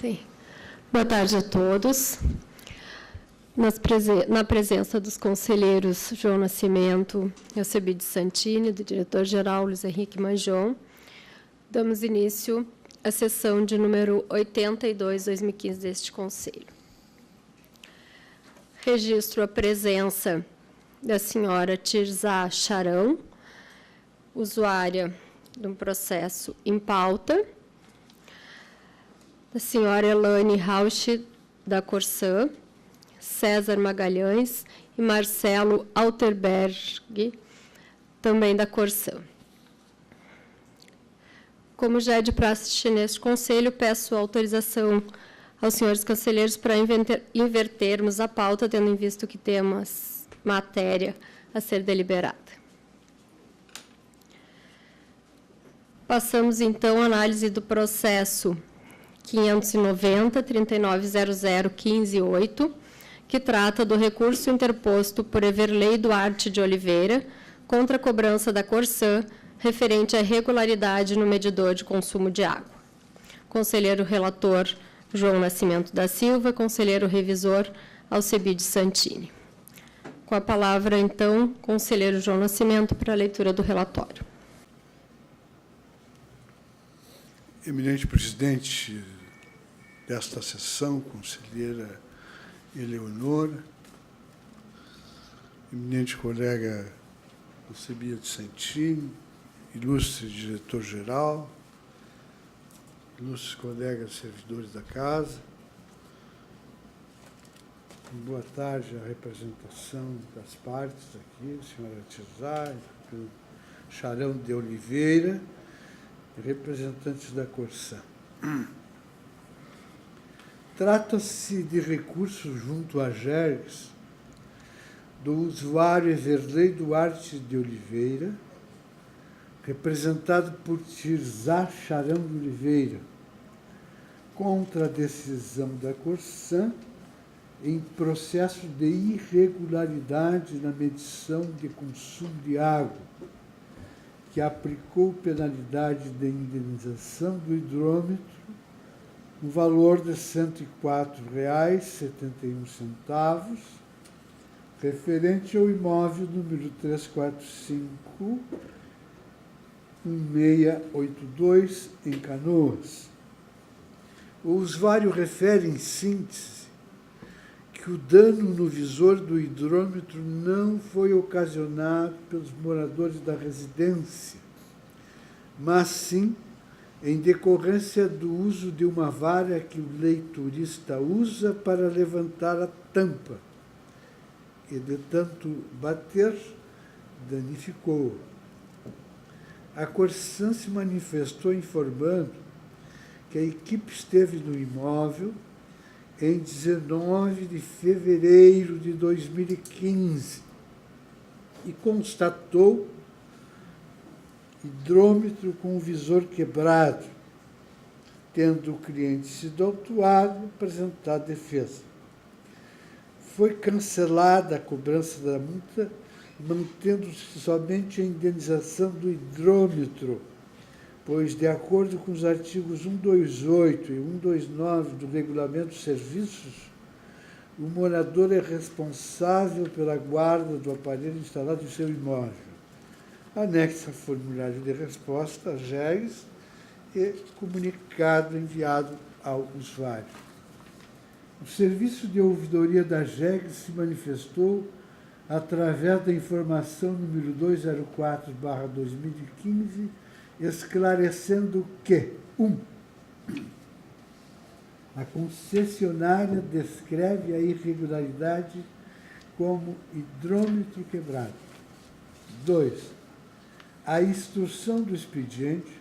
Bem, boa tarde a todos. Na presença dos conselheiros João Nascimento, Alcebiades Santini, do diretor-geral Luiz Henrique Manjon, damos início à sessão de número 82/2015 deste Conselho. Registro a presença da senhora Tirzá Charão, usuária do processo em pauta, da senhora Elane Rauch, da Corsã, César Magalhães e Marcelo Alterberg, também da Corsã. Como já é de praxe neste Conselho, peço autorização aos senhores conselheiros para invertermos a pauta, tendo em vista que temos matéria a ser deliberada. Passamos, então, à análise do processo 590-3900-15-8, que trata do recurso interposto por Everley Duarte de Oliveira contra a cobrança da Corsã referente à irregularidade no medidor de consumo de água. Conselheiro relator João Nascimento da Silva, conselheiro revisor Alcebiades Santini. Com a palavra, então, conselheiro João Nascimento para a leitura do relatório. Eminente presidente desta sessão, conselheira Eleonora, eminente colega Alcebiades Santini, ilustre diretor-geral, ilustres colegas servidores da casa, boa tarde à representação das partes aqui, a senhora Tirzá, Charão de Oliveira, representantes da Corsã. Trata-se de recurso junto à GERGS do usuário Everley Duarte de Oliveira, representado por Tirzá Charão de Oliveira, contra a decisão da Corsã em processo de irregularidade na medição de consumo de água, que aplicou penalidade de indenização do hidrômetro no valor de R$ 104,71, referente ao imóvel número 345-1682, em Canoas. O usuário refere, em síntese, que o dano no visor do hidrômetro não foi ocasionado pelos moradores da residência, mas sim em decorrência do uso de uma vara que o leiturista usa para levantar a tampa, e de tanto bater, danificou. A Corsã se manifestou informando que a equipe esteve no imóvel em 19 de fevereiro de 2015 e constatou hidrômetro com o visor quebrado, tendo o cliente sido autuado e apresentado defesa. Foi cancelada a cobrança da multa, mantendo-se somente a indenização do hidrômetro, pois, de acordo com os artigos 128 e 129 do Regulamento de Serviços, o morador é responsável pela guarda do aparelho instalado em seu imóvel. Anexa formulário de resposta à GERGS e comunicado enviado ao usuário. O serviço de ouvidoria da GERGS se manifestou através da informação número 204/2015, esclarecendo que 1. A concessionária descreve a irregularidade como hidrômetro quebrado. 2. A instrução do expediente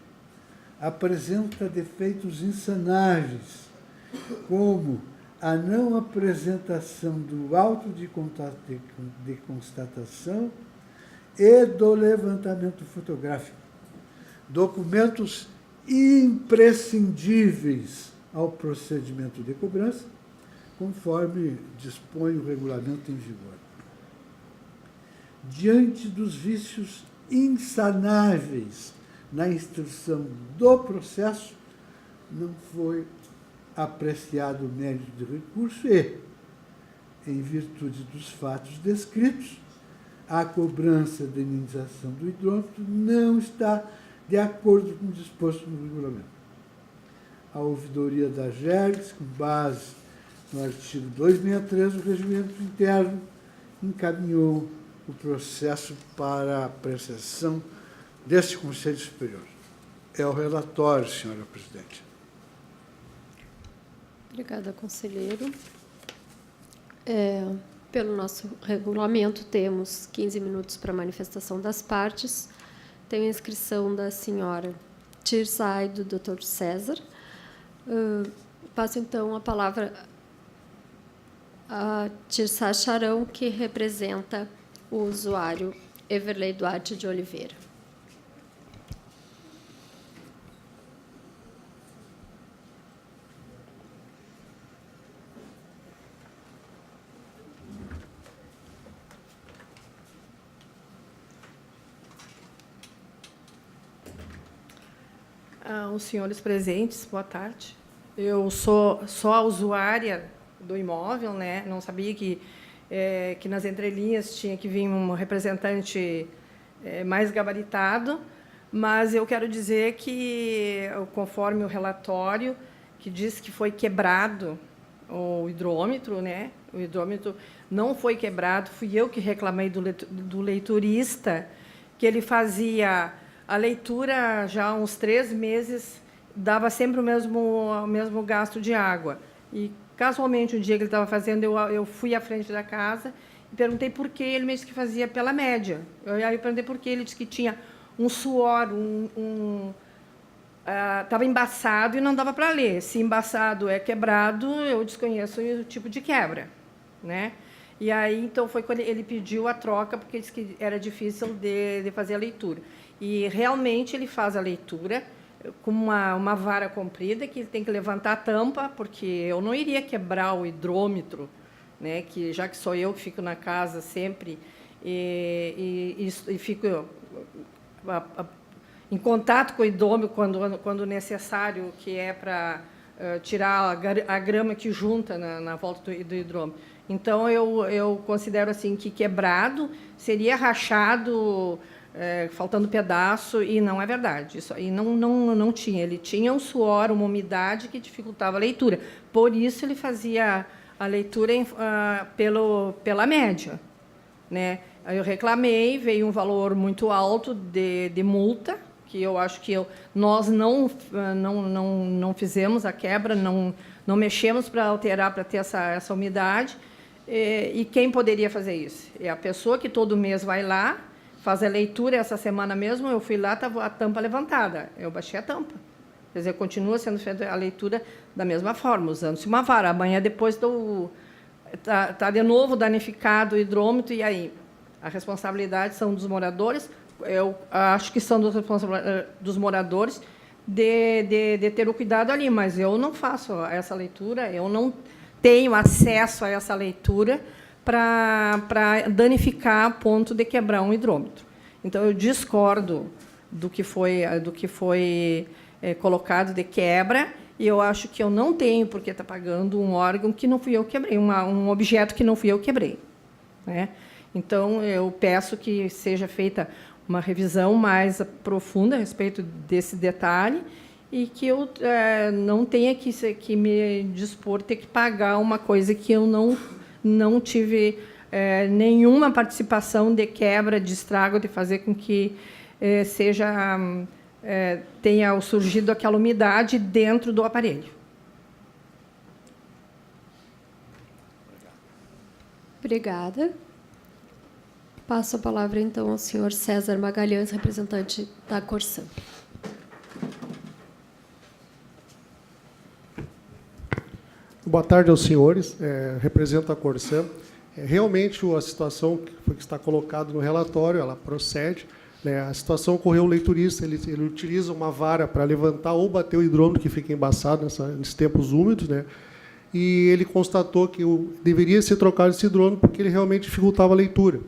apresenta defeitos insanáveis, como a não apresentação do auto de constatação e do levantamento fotográfico, documentos imprescindíveis ao procedimento de cobrança, conforme dispõe o regulamento em vigor. Diante dos vícios insanáveis na instrução do processo, não foi apreciado o mérito do recurso e, em virtude dos fatos descritos, a cobrança da indenização do hidrômetro não está de acordo com o disposto no regulamento. A ouvidoria da GERGS, com base no artigo 263 do Regimento Interno, encaminhou o processo para a apreciação deste Conselho Superior. É o relatório, senhora presidente. Obrigada, conselheiro. Pelo nosso regulamento, temos 15 minutos para manifestação das partes. Tenho a inscrição da senhora Tirsa e do doutor César. Passo, então, a palavra a Tirsa Charão, que representa o usuário Everley Duarte de Oliveira. Os senhores presentes, boa tarde. Eu sou só a usuária do imóvel, né? Não sabia que nas entrelinhas tinha que vir um representante mais gabaritado, mas eu quero dizer que, conforme o relatório, que diz que foi quebrado o hidrômetro, né? O hidrômetro não foi quebrado, fui eu que reclamei do leiturista, que ele fazia a leitura já há uns 3 meses, dava sempre o mesmo gasto de água. E, casualmente, um dia que ele estava fazendo, eu fui à frente da casa e perguntei por que. Ele me disse que fazia pela média. Aí eu perguntei por que. Ele disse que tinha um suor, estava embaçado e não dava para ler. Se embaçado é quebrado, eu desconheço o tipo de quebra, né? E aí, então, foi quando ele pediu a troca, porque disse que era difícil de fazer a leitura. E, realmente, ele faz a leitura com uma vara comprida, que ele tem que levantar a tampa, porque eu não iria quebrar o hidrômetro, né, que, já que sou eu que fico na casa sempre e fico em contato com o hidrômetro quando necessário, que é para tirar a grama que junta na volta do hidrômetro. Então, eu considero assim que quebrado seria rachado, faltando pedaço, e não é verdade. Isso aí não tinha. Ele tinha um suor, uma umidade que dificultava a leitura. Por isso, ele fazia a leitura pela média, né? Aí eu reclamei, veio um valor muito alto de multa, que eu acho que nós não fizemos a quebra, não mexemos para alterar, para ter essa umidade. E quem poderia fazer isso? É a pessoa que todo mês vai lá, faz a leitura. Essa semana mesmo eu fui lá, estava a tampa levantada. Eu baixei a tampa. Quer dizer, continua sendo feita a leitura da mesma forma, usando-se uma vara. Amanhã, depois, está de novo danificado o hidrômetro, e aí? A responsabilidade são dos moradores. Eu acho que são dos moradores de ter o cuidado ali, mas eu não faço essa leitura, eu não tenho acesso a essa leitura para danificar a ponto de quebrar um hidrômetro. Então, eu discordo do que foi colocado de quebra, e eu acho que eu não tenho por que estar pagando um órgão que não fui eu que quebrei, um objeto que não fui eu que quebrei, né? Então, eu peço que seja feita uma revisão mais profunda a respeito desse detalhe, e que eu não tenha que me dispor ter que pagar uma coisa que eu não tive nenhuma participação de quebra, de estrago, de fazer com que tenha surgido aquela umidade dentro do aparelho. Obrigada. Passo a palavra, então, ao senhor César Magalhães, representante da Corsã. Boa tarde aos senhores. Represento a Corsã. Realmente, a situação que está colocada no relatório, ela procede, né? A situação ocorreu, o leiturista ele utiliza uma vara para levantar ou bater o hidrômetro que fica embaçado nesses tempos úmidos, né? E ele constatou que deveria ser trocado esse hidrômetro porque ele realmente dificultava a leitura.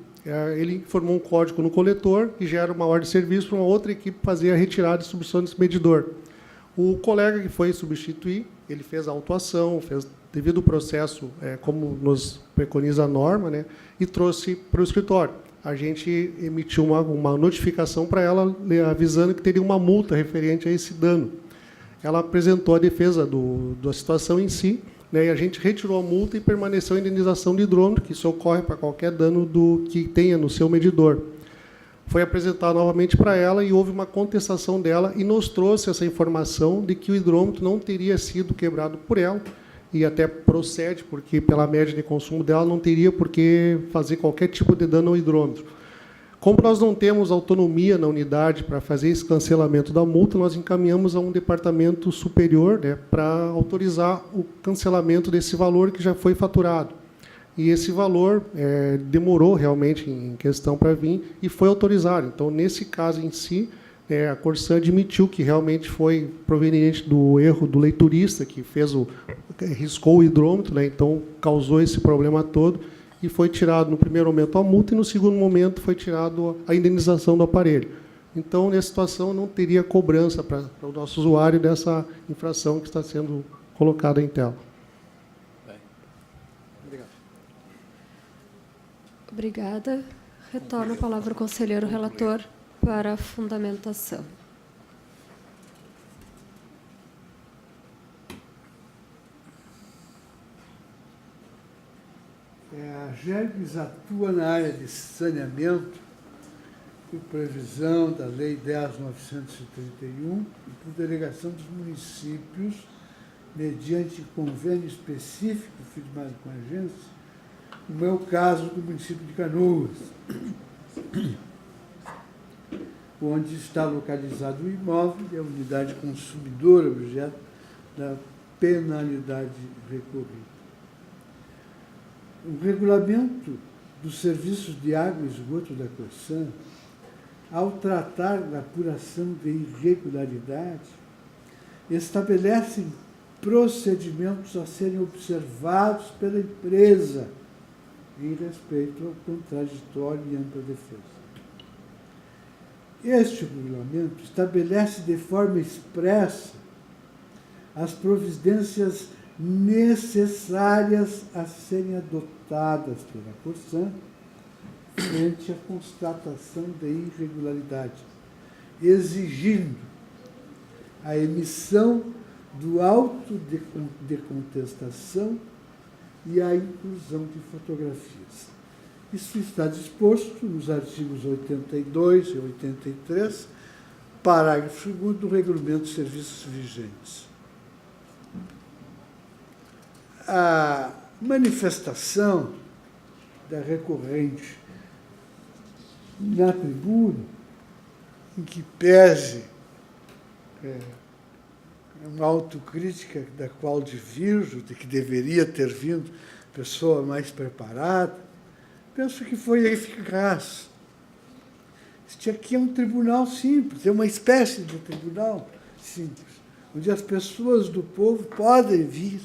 Ele informou um código no coletor, que gera uma ordem de serviço para uma outra equipe fazer a retirada e distribuição desse medidor. O colega que foi substituir, ele fez a autuação, fez devido ao processo, como nos preconiza a norma, né, e trouxe para o escritório. A gente emitiu uma notificação para ela, avisando que teria uma multa referente a esse dano. Ela apresentou a defesa da situação em si, né, e a gente retirou a multa e permaneceu a indenização de hidrômetro, que isso ocorre para qualquer dano que tenha no seu medidor. Foi apresentado novamente para ela e houve uma contestação dela e nos trouxe essa informação de que o hidrômetro não teria sido quebrado por ela, e até procede, porque pela média de consumo dela não teria por que fazer qualquer tipo de dano ao hidrômetro. Como nós não temos autonomia na unidade para fazer esse cancelamento da multa, nós encaminhamos a um departamento superior, né, para autorizar o cancelamento desse valor que já foi faturado. E esse valor demorou realmente em questão para vir e foi autorizado. Então, nesse caso em si, a Corsan admitiu que realmente foi proveniente do erro do leiturista, que riscou o hidrômetro, né, então causou esse problema todo, e foi tirado no primeiro momento a multa e no segundo momento foi tirado a indenização do aparelho. Então, nessa situação, não teria cobrança para o nosso usuário dessa infração que está sendo colocada em tela. Obrigado. Obrigada. Retorno a palavra ao conselheiro relator para a fundamentação. A GERGS atua na área de saneamento por previsão da Lei 10.931 e por delegação dos municípios, mediante convênio específico firmado com a agência, no meu caso, do município de Canoas, onde está localizado o imóvel e a unidade consumidora objeto da penalidade recorrida. O regulamento dos serviços de água e esgoto da Corsan, ao tratar da apuração de irregularidade, estabelece procedimentos a serem observados pela empresa em respeito ao contraditório e ampla defesa. Este regulamento estabelece de forma expressa as providências necessárias a serem adotadas pela Corsan frente à constatação de irregularidade, exigindo a emissão do auto de contestação e a inclusão de fotografias. Isso está disposto nos artigos 82 e 83, parágrafo 2º do Regulamento de Serviços Vigentes. A manifestação da recorrente na tribuna, em que pese uma autocrítica da qual divirjo, de que deveria ter vindo pessoa mais preparada, penso que foi eficaz. Este aqui é um tribunal simples, é uma espécie de tribunal simples, onde as pessoas do povo podem vir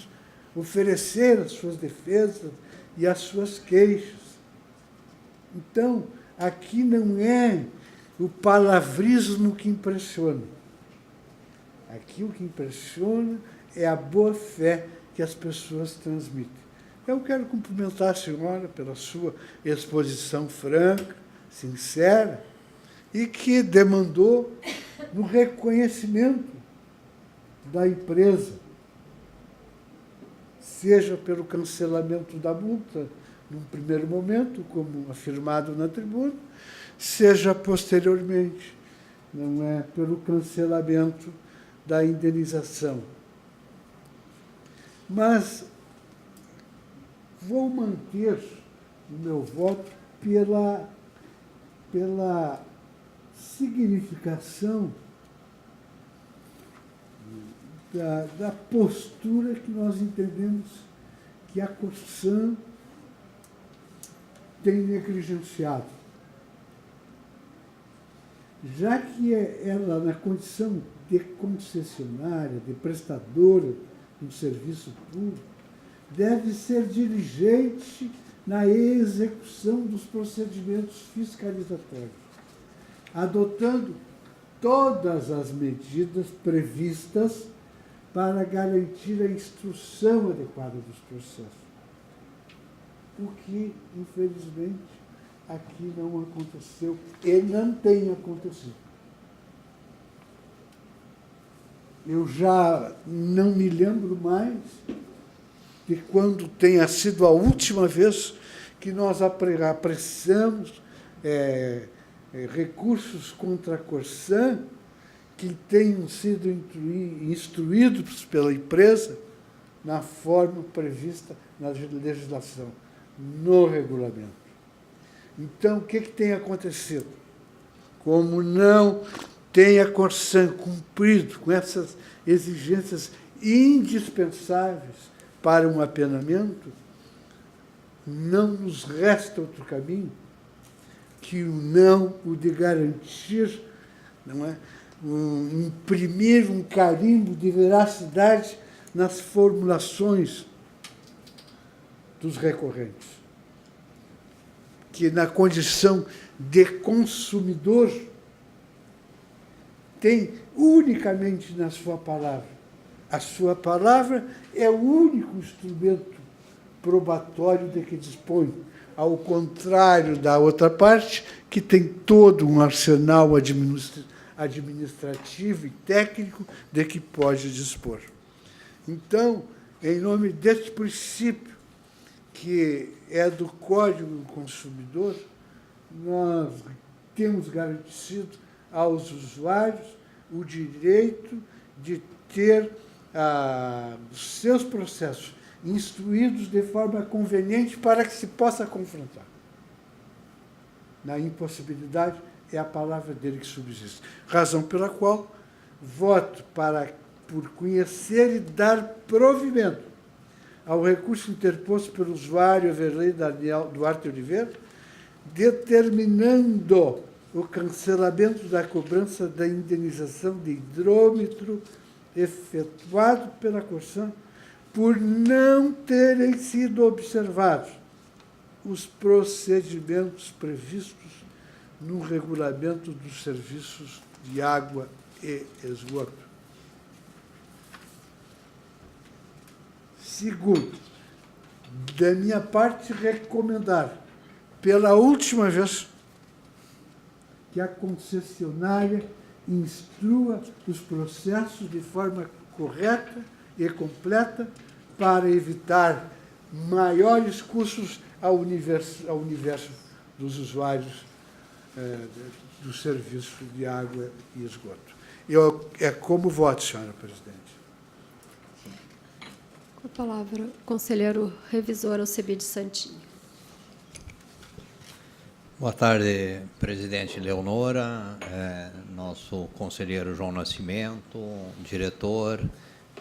oferecer as suas defesas e as suas queixas. Então, aqui não é o palavrismo que impressiona. Aqui o que impressiona é a boa-fé que as pessoas transmitem. Eu quero cumprimentar a senhora pela sua exposição franca, sincera, e que demandou no reconhecimento da empresa, seja pelo cancelamento da multa, num primeiro momento, como afirmado na tribuna, seja posteriormente, não é, pelo cancelamento da indenização. Mas vou manter o meu voto pela significação da postura que nós entendemos que a Corsan tem negligenciado. Já que ela, na condição de concessionária, de prestadora de um serviço público, deve ser diligente na execução dos procedimentos fiscalizatórios, adotando todas as medidas previstas para garantir a instrução adequada dos processos. O que, infelizmente, aqui não aconteceu e não tem acontecido. Eu já não me lembro mais de quando tenha sido a última vez que nós apressamos recursos contra a Corsã que tenham sido instruídos pela empresa na forma prevista na legislação, no regulamento. Então, o que tem acontecido? Como não tem a Corsã cumprido com essas exigências indispensáveis para um apenamento, não nos resta outro caminho que o de garantir, não é, imprimir um carimbo de veracidade nas formulações dos recorrentes, que na condição de consumidor tem unicamente na sua palavra. A sua palavra é o único instrumento probatório de que dispõe, ao contrário da outra parte, que tem todo um arsenal administrativo e técnico de que pode dispor. Então, em nome deste princípio, que é do Código do Consumidor, nós temos garantido aos usuários o direito de ter os seus processos instruídos de forma conveniente para que se possa confrontar. Na impossibilidade, é a palavra dele que subsiste. Razão pela qual voto por conhecer e dar provimento ao recurso interposto pelo usuário Everley Daniel Duarte Oliveira, determinando o cancelamento da cobrança da indenização de hidrômetro efetuado pela Corsã por não terem sido observados os procedimentos previstos no regulamento dos serviços de água e esgoto. Segundo, da minha parte, recomendar, pela última vez, que a concessionária instrua os processos de forma correta e completa para evitar maiores custos ao universo dos usuários do serviço de água e esgoto. É como voto, senhora presidente. Com a palavra, o conselheiro revisor Alcebiades Santini. Boa tarde, presidente Leonora, nosso conselheiro João Nascimento, diretor,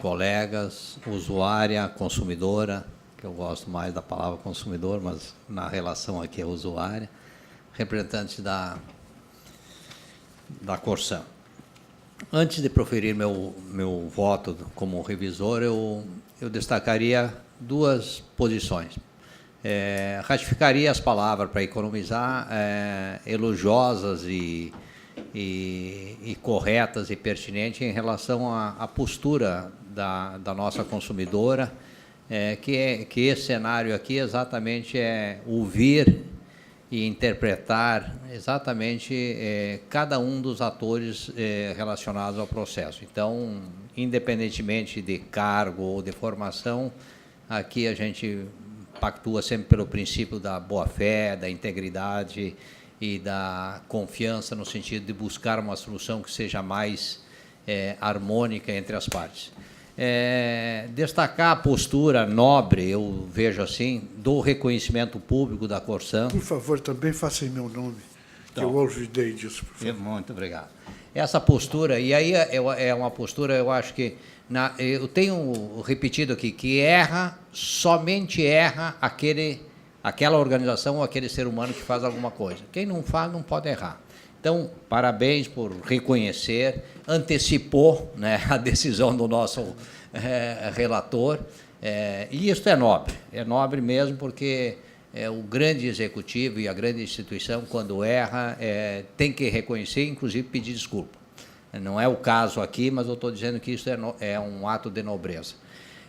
colegas, usuária, consumidora, que eu gosto mais da palavra consumidor, mas na relação aqui é usuária, representante da Corsã. Antes de proferir meu voto como revisor, eu destacaria duas posições. Ratificaria as palavras para economizar, elogiosas e corretas e pertinentes em relação à postura da nossa consumidora, que esse cenário aqui exatamente é ouvir e interpretar exatamente cada um dos atores relacionados ao processo. Então, independentemente de cargo ou de formação, aqui a gente pactua sempre pelo princípio da boa-fé, da integridade e da confiança, no sentido de buscar uma solução que seja mais harmônica entre as partes. Destacar a postura nobre, eu vejo assim, do reconhecimento público da Corsã. Por favor, também faça em meu nome, que eu olvidei disso. Por favor. Muito obrigado. Essa postura, e aí é uma postura, eu acho que, eu tenho repetido aqui, que somente erra aquela organização ou aquele ser humano que faz alguma coisa. Quem não faz, não pode errar. Então, parabéns por reconhecer, antecipou, né, a decisão do nosso relator, e isso é nobre mesmo, porque o grande executivo e a grande instituição, quando erra, tem que reconhecer, inclusive pedir desculpa. Não é o caso aqui, mas eu estou dizendo que isso é um ato de nobreza.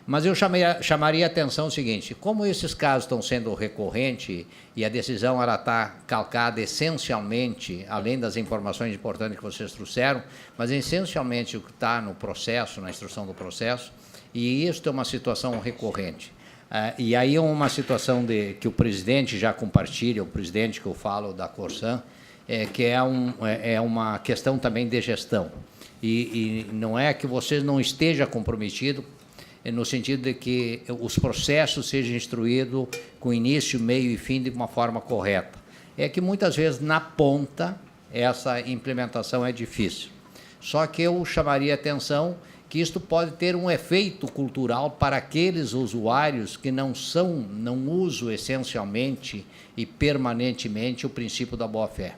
Mas eu chamaria a atenção o seguinte: como esses casos estão sendo recorrentes e a decisão está calcada essencialmente, além das informações importantes que vocês trouxeram, mas essencialmente o que está no processo, na instrução do processo, e isso é uma situação recorrente. E aí é uma situação que o presidente já compartilha, o presidente que eu falo da Corsan, que é uma questão também de gestão. E não é que vocês não estejam comprometidos, no sentido de que os processos sejam instruídos com início, meio e fim de uma forma correta. É que muitas vezes na ponta essa implementação é difícil. Só que eu chamaria a atenção que isto pode ter um efeito cultural para aqueles usuários que não usam essencialmente e permanentemente o princípio da boa-fé.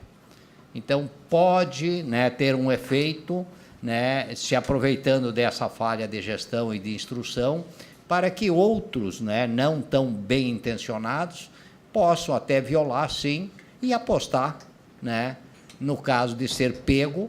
Então, pode, né, ter um efeito, né, se aproveitando dessa falha de gestão e de instrução, para que outros, né, não tão bem intencionados possam até violar, sim, e apostar, né, no caso de ser pego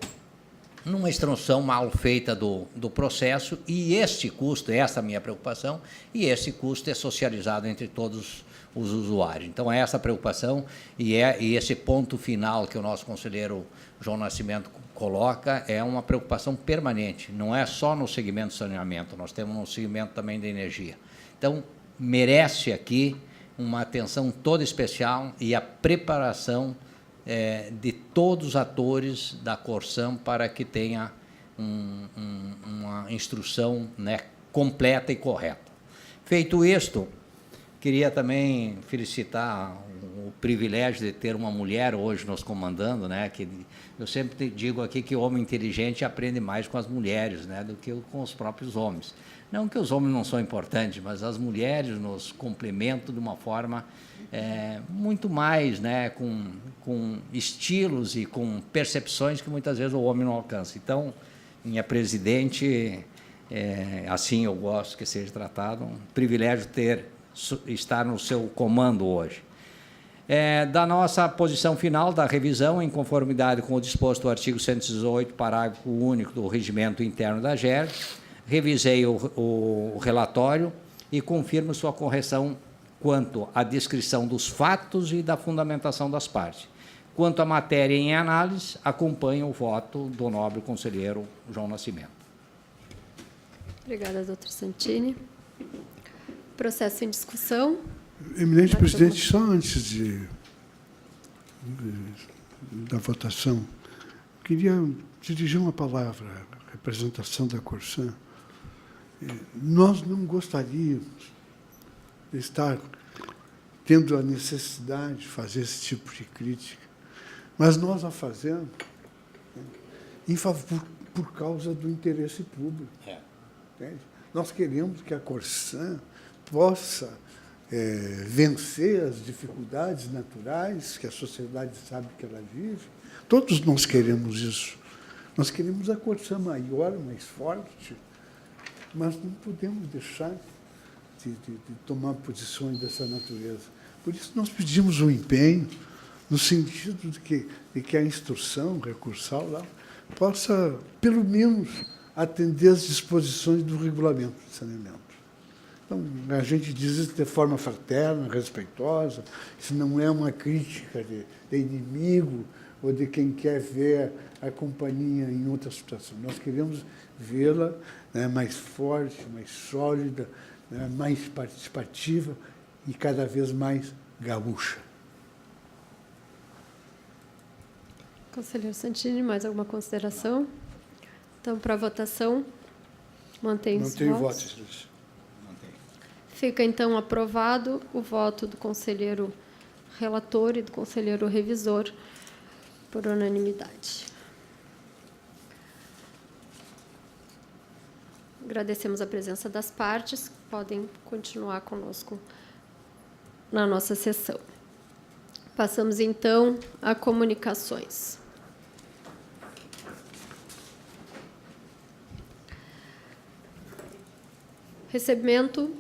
numa instrução mal feita do processo, e este custo, essa é a minha preocupação, e esse custo é socializado entre todos os usuários. Então, é essa a preocupação e esse ponto final que o nosso conselheiro João Nascimento coloca é uma preocupação permanente, não é só no segmento de saneamento, nós temos no segmento também da energia. Então, merece aqui uma atenção toda especial e a preparação de todos os atores da Corsan para que tenha uma instrução, né, completa e correta. Feito isto, queria também felicitar o privilégio de ter uma mulher hoje nos comandando, né? Que eu sempre digo aqui que o homem inteligente aprende mais com as mulheres, né, do que com os próprios homens. Não que os homens não são importantes, mas as mulheres nos complementam de uma forma muito mais, né, com estilos e com percepções que muitas vezes o homem não alcança. Então, minha presidente, assim eu gosto que seja tratado, um privilégio estar no seu comando hoje. Da nossa posição final da revisão, em conformidade com o disposto do artigo 118, parágrafo único do regimento interno da GER, revisei o relatório e confirmo sua correção quanto à descrição dos fatos e da fundamentação das partes. Quanto à matéria em análise, acompanho o voto do nobre conselheiro João Nascimento. Obrigada, doutor Santini. Processo em discussão. Eminente presidente, só antes da votação, queria dirigir uma palavra à representação da Corsan. Nós não gostaríamos de estar tendo a necessidade de fazer esse tipo de crítica, mas nós a fazemos por causa do interesse público. Entende? Nós queremos que a Corsan possa vencer as dificuldades naturais que a sociedade sabe que ela vive. Todos nós queremos isso. Nós queremos a Corsan maior, mais forte, mas não podemos deixar de tomar posições dessa natureza. Por isso, nós pedimos um empenho no sentido de que a instrução recursal lá possa, pelo menos, atender às disposições do regulamento de saneamento. Então, a gente diz isso de forma fraterna, respeitosa, isso não é uma crítica de inimigo ou de quem quer ver a companhia em outra situação. Nós queremos vê-la, né, mais forte, mais sólida, né, mais participativa e cada vez mais gaúcha. Conselheiro Santini, mais alguma consideração? Então, para a votação, mantém os votos. Não tem votos. Fica, então, aprovado o voto do conselheiro relator e do conselheiro revisor por unanimidade. Agradecemos a presença das partes, podem continuar conosco na nossa sessão. Passamos, então, a comunicações. Recebimento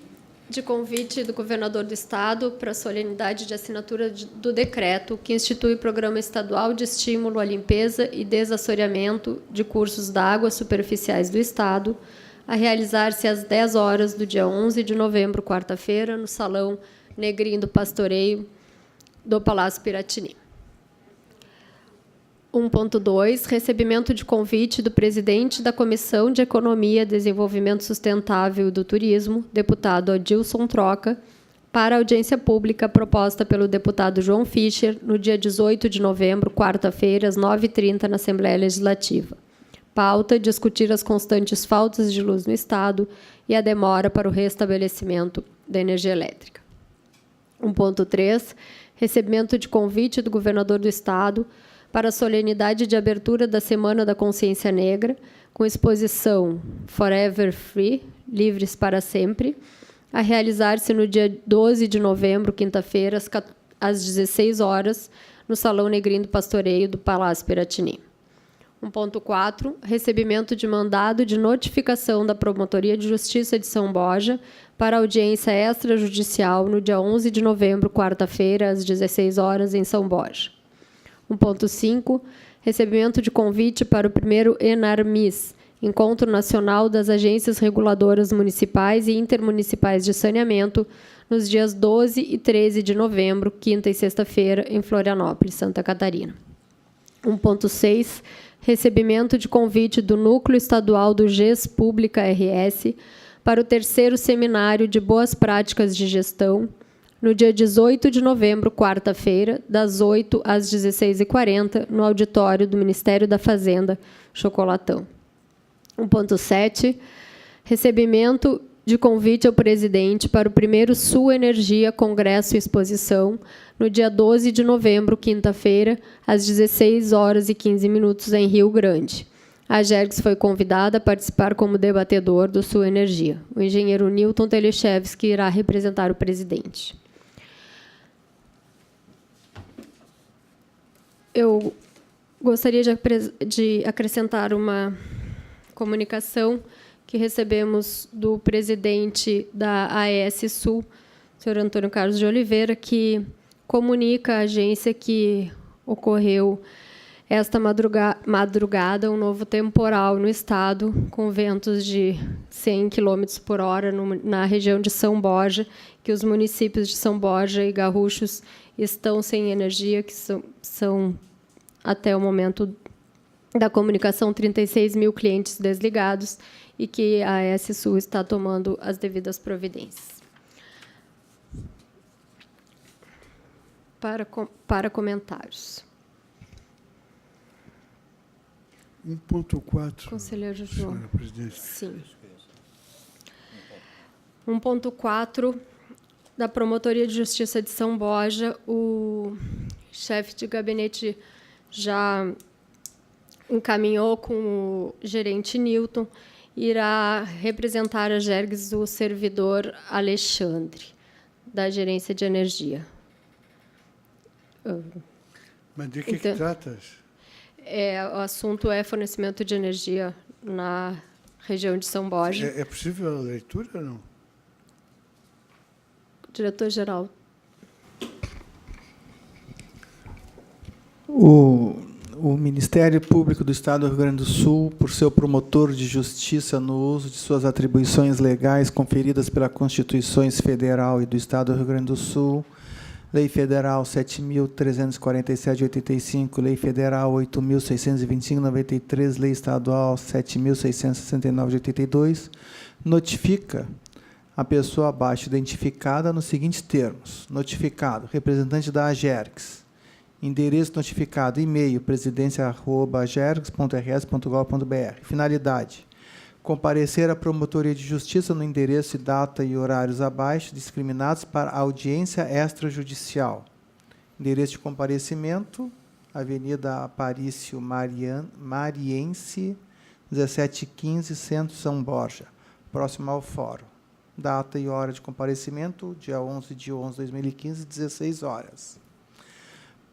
de convite do governador do Estado para a solenidade de assinatura do decreto que institui o Programa Estadual de Estímulo à Limpeza e Desassoreamento de Cursos d'Água Superficiais do Estado, a realizar-se às 10 horas do dia 11 de novembro, quarta-feira, no Salão Negrinho do Pastoreio do Palácio Piratini. 1.2, recebimento de convite do presidente da Comissão de Economia, Desenvolvimento Sustentável e do Turismo, deputado Adilson Troca, para audiência pública proposta pelo deputado João Fischer, no dia 18 de novembro, quarta-feira, às 9h30, na Assembleia Legislativa. Pauta: discutir as constantes faltas de luz no Estado e a demora para o restabelecimento da energia elétrica. 1.3, recebimento de convite do governador do Estado para a solenidade de abertura da Semana da Consciência Negra, com exposição Forever Free, Livres para Sempre, a realizar-se no dia 12 de novembro, quinta-feira, às 16 horas, no Salão Negrinho do Pastoreio do Palácio Piratini. 1.4, recebimento de mandado de notificação da Promotoria de Justiça de São Borja para audiência extrajudicial no dia 11 de novembro, quarta-feira, às 16 horas, em São Borja. 1.5, recebimento de convite para o primeiro ENARMIS, Encontro Nacional das Agências Reguladoras Municipais e Intermunicipais de Saneamento, nos dias 12 e 13 de novembro, quinta e sexta-feira, em Florianópolis, Santa Catarina. 1.6, recebimento de convite do Núcleo Estadual do GES Pública RS para o terceiro Seminário de Boas Práticas de Gestão, no dia 18 de novembro, quarta-feira, das 8 às 16h40, no auditório do Ministério da Fazenda, Chocolatão. 1.7, recebimento de convite ao presidente para o primeiro Sul Energia Congresso e Exposição, no dia 12 de novembro, quinta-feira, às 16h15, em Rio Grande. A Gergs foi convidada a participar como debatedor do Sul Energia. O engenheiro Newton Telechevski irá representar o presidente. Eu gostaria de acrescentar uma comunicação que recebemos do presidente da AES Sul, senhor Antônio Carlos de Oliveira, que comunica à agência que ocorreu esta madrugada um novo temporal no estado, com ventos de 100 km por hora na região de São Borja, que os municípios de São Borja e Garruchos estão sem energia, que são até o momento da comunicação, 36 mil clientes desligados, e que a AES Sul está tomando as devidas providências. Para comentários. 1.4. Conselheiro João. Senhora presidente. Sim. 1.4, da Promotoria de Justiça de São Borja, o chefe de gabinete já encaminhou com o gerente Newton, irá representar a Gergs o servidor Alexandre, da Gerência de Energia. Mas de que trata? O assunto é fornecimento de energia na região de São Borja. É possível a leitura ou não? Diretor-geral. O Ministério Público do Estado do Rio Grande do Sul, por seu promotor de justiça no uso de suas atribuições legais conferidas pelas Constituições Federal e do Estado do Rio Grande do Sul, Lei Federal 7.347/85, Lei Federal 8.625/93, Lei Estadual 7.669/82, notifica a pessoa abaixo identificada nos seguintes termos: notificado, representante da AGERGS, endereço notificado, e-mail, presidência@gergs.rs.gov.br. Finalidade: comparecer à Promotoria de Justiça no endereço e data e horários abaixo discriminados para audiência extrajudicial. Endereço de comparecimento: Avenida Aparício Mariense, 1715, Centro São Borja, próximo ao Fórum. Data e hora de comparecimento: dia 11 de 11 de 2015, 16 horas.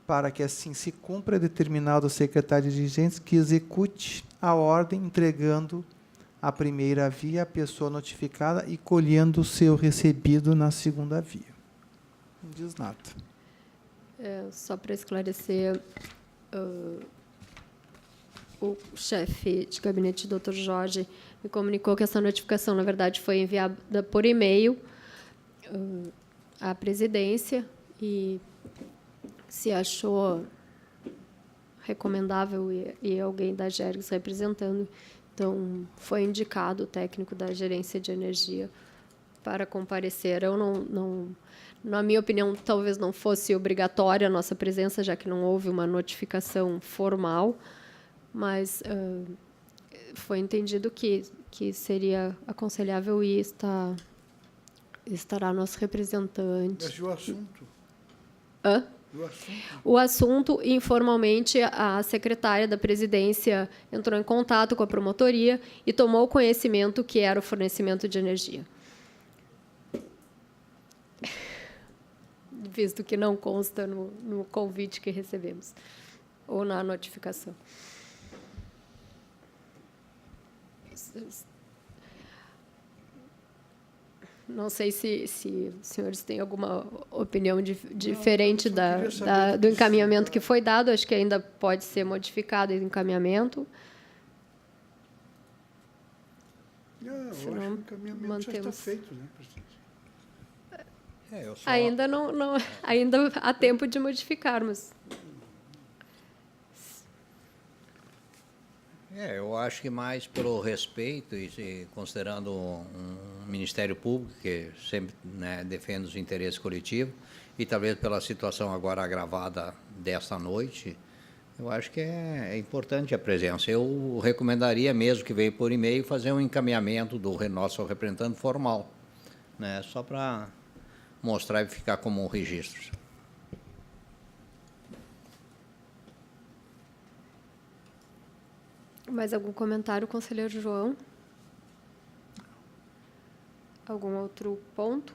Para que assim se cumpra, é determinado ao secretário de dirigentes que execute a ordem entregando a primeira via a pessoa notificada e colhendo o seu recebido na segunda via. Não diz nada. Só para esclarecer, o chefe de gabinete, Dr. Jorge, me comunicou que essa notificação, na verdade, foi enviada por e-mail à presidência e se achou recomendável e alguém da GERGS representando. Então, foi indicado o técnico da Gerência de Energia para comparecer. Eu não, na minha opinião, talvez não fosse obrigatória a nossa presença, já que não houve uma notificação formal, mas foi entendido que seria aconselhável ir, estará nosso representante. Mas e o assunto? Hã? O assunto? O assunto, informalmente, a secretária da presidência entrou em contato com a promotoria e tomou conhecimento que era o fornecimento de energia. Visto que não consta no convite que recebemos, ou na notificação. Não sei se os senhores têm alguma opinião diferente do encaminhamento que foi dado. Acho que ainda pode ser modificado o encaminhamento. Eu acho que o encaminhamento já está feito, né, presidente? Ainda ainda há tempo de modificarmos. Eu acho que mais pelo respeito e considerando um Ministério Público que sempre, né, defende os interesses coletivos e talvez pela situação agora agravada desta noite, eu acho que é importante a presença. Eu recomendaria, mesmo que veio por e-mail, fazer um encaminhamento do nosso representante formal, né, só para mostrar e ficar como um registro. Mais algum comentário, conselheiro João? Algum outro ponto?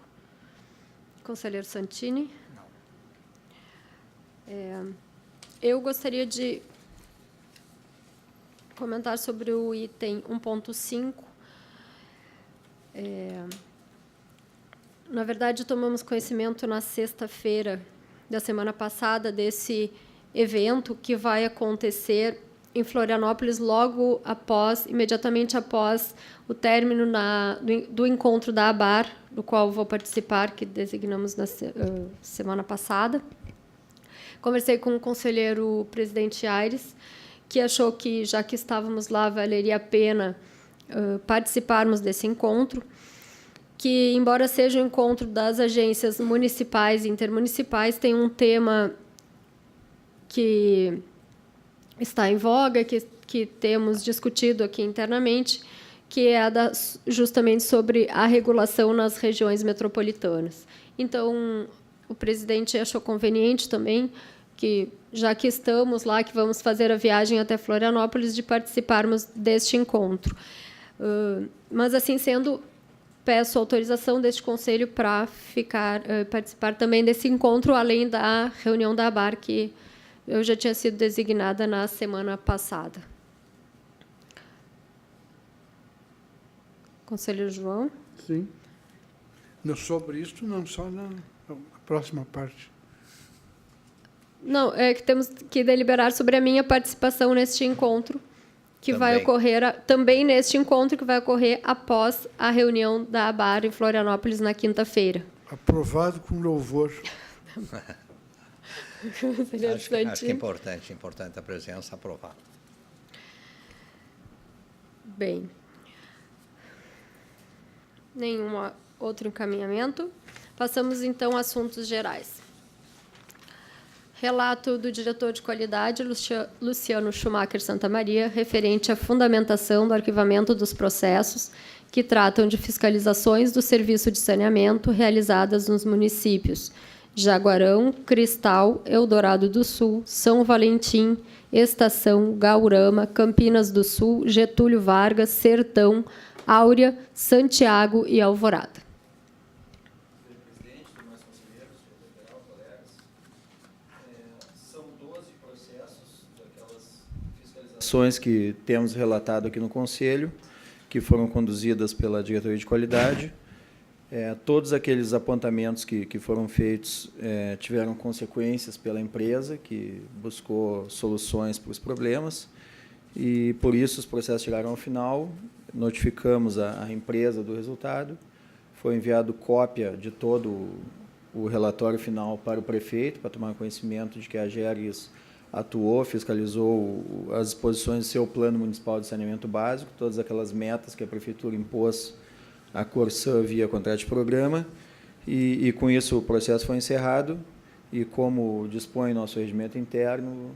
Conselheiro Santini? Não. Eu gostaria de comentar sobre o item 1.5. Na verdade, tomamos conhecimento na sexta-feira da semana passada desse evento que vai acontecer em Florianópolis logo imediatamente após o término do encontro da ABAR, do qual vou participar, que designamos na semana passada. Conversei com o conselheiro presidente Aires, que achou que, já que estávamos lá, valeria a pena participarmos desse encontro, que, embora seja um encontro das agências municipais e intermunicipais, tem um tema que está em voga, que temos discutido aqui internamente, que é justamente sobre a regulação nas regiões metropolitanas. Então, o presidente achou conveniente também que, já que estamos lá, que vamos fazer a viagem até Florianópolis, de participarmos deste encontro. Mas, assim sendo, peço autorização deste conselho para participar também desse encontro, além da reunião da ABAR, que eu já tinha sido designada na semana passada. Conselheiro João? Sim. Não sobre isso, não, só na próxima parte. Não, é que temos que deliberar sobre a minha participação neste encontro, que Também. vai ocorrer também neste encontro, que vai ocorrer após a reunião da ABAR em Florianópolis na quinta-feira. Aprovado com louvor. Acho que é importante a presença aprovada. Bem, nenhum outro encaminhamento. Passamos, então, a assuntos gerais. Relato do diretor de qualidade, Luciano Schumacher Santamaria, referente à fundamentação do arquivamento dos processos que tratam de fiscalizações do serviço de saneamento realizadas nos municípios Jaguarão, Cristal, Eldorado do Sul, São Valentim, Estação, Gaurama, Campinas do Sul, Getúlio Vargas, Sertão, Áurea, Santiago e Alvorada. Senhor presidente, demais conselheiros, senhor federal, colegas, são 12 processos daquelas fiscalizações que temos relatado aqui no Conselho, que foram conduzidas pela diretoria de qualidade. Todos aqueles apontamentos que foram feitos tiveram consequências pela empresa, que buscou soluções para os problemas, e, por isso, os processos chegaram ao final, notificamos a empresa do resultado, foi enviado cópia de todo o relatório final para o prefeito, para tomar conhecimento de que a GERGS atuou, fiscalizou as disposições do seu Plano Municipal de Saneamento Básico, todas aquelas metas que a prefeitura impôs à Corsã via contrato de programa, e com isso o processo foi encerrado, e como dispõe nosso regimento interno,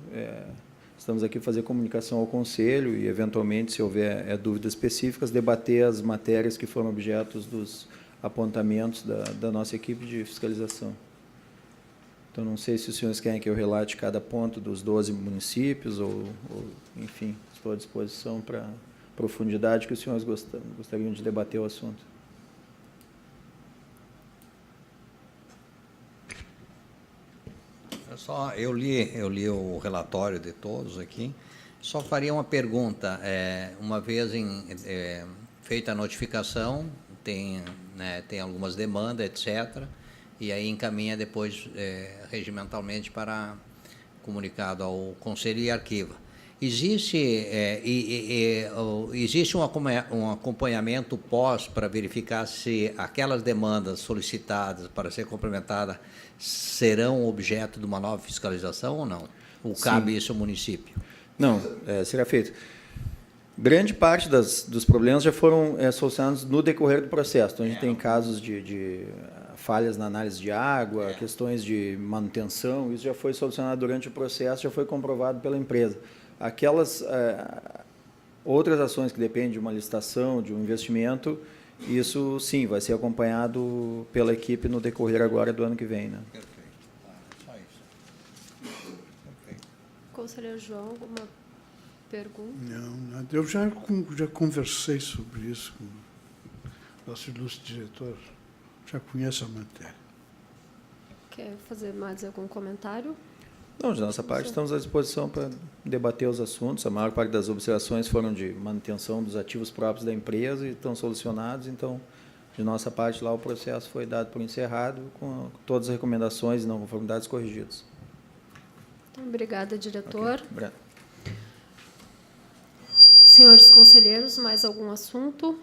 estamos aqui para fazer comunicação ao Conselho e, eventualmente, se houver dúvidas específicas, debater as matérias que foram objetos dos apontamentos da nossa equipe de fiscalização. Então, não sei se os senhores querem que eu relate cada ponto dos 12 municípios, ou enfim, estou à disposição para profundidade que os senhores gostariam de debater o assunto. Eu li o relatório de todos aqui. Só faria uma pergunta. Uma vez feita a notificação, tem algumas demandas, etc., e aí encaminha depois regimentalmente para comunicado ao Conselho e arquiva. Existe um acompanhamento pós para verificar se aquelas demandas solicitadas para ser complementadas serão objeto de uma nova fiscalização ou não? Ou cabe isso ao município? Não, será feito. Grande parte dos problemas já foram solucionados no decorrer do processo. Então, a gente tem casos de falhas na análise de água, questões de manutenção, isso já foi solucionado durante o processo, já foi comprovado pela empresa. Aquelas outras ações que dependem de uma licitação, de um investimento, isso, sim, vai ser acompanhado pela equipe no decorrer agora do ano que vem. Né? Perfeito. Só isso. Perfeito. Conselheiro João, alguma pergunta? Não, nada. Eu já conversei sobre isso com o nosso ilustre diretor, já conheço a matéria. Quer fazer mais algum comentário? Não, de nossa parte, estamos à disposição para debater os assuntos. A maior parte das observações foram de manutenção dos ativos próprios da empresa e estão solucionados. Então, de nossa parte, lá o processo foi dado por encerrado, com todas as recomendações e não conformidades corrigidas. Então, obrigada, diretor. Okay. Obrigado. Senhores conselheiros, mais algum assunto?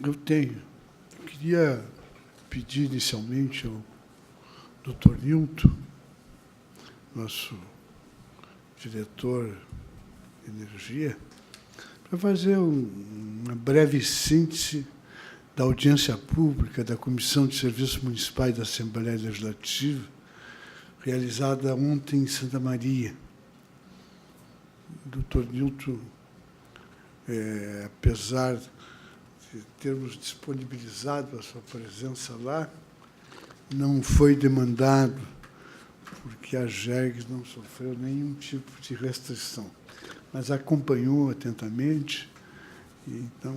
Eu tenho. Eu queria pedir inicialmente ao Dr. Nilton, nosso diretor de energia, para fazer uma breve síntese da audiência pública da Comissão de Serviços Municipais da Assembleia Legislativa, realizada ontem em Santa Maria. O Dr. Nilton, apesar de termos disponibilizado a sua presença lá, não foi demandado, porque a GERGS não sofreu nenhum tipo de restrição, mas acompanhou atentamente, e então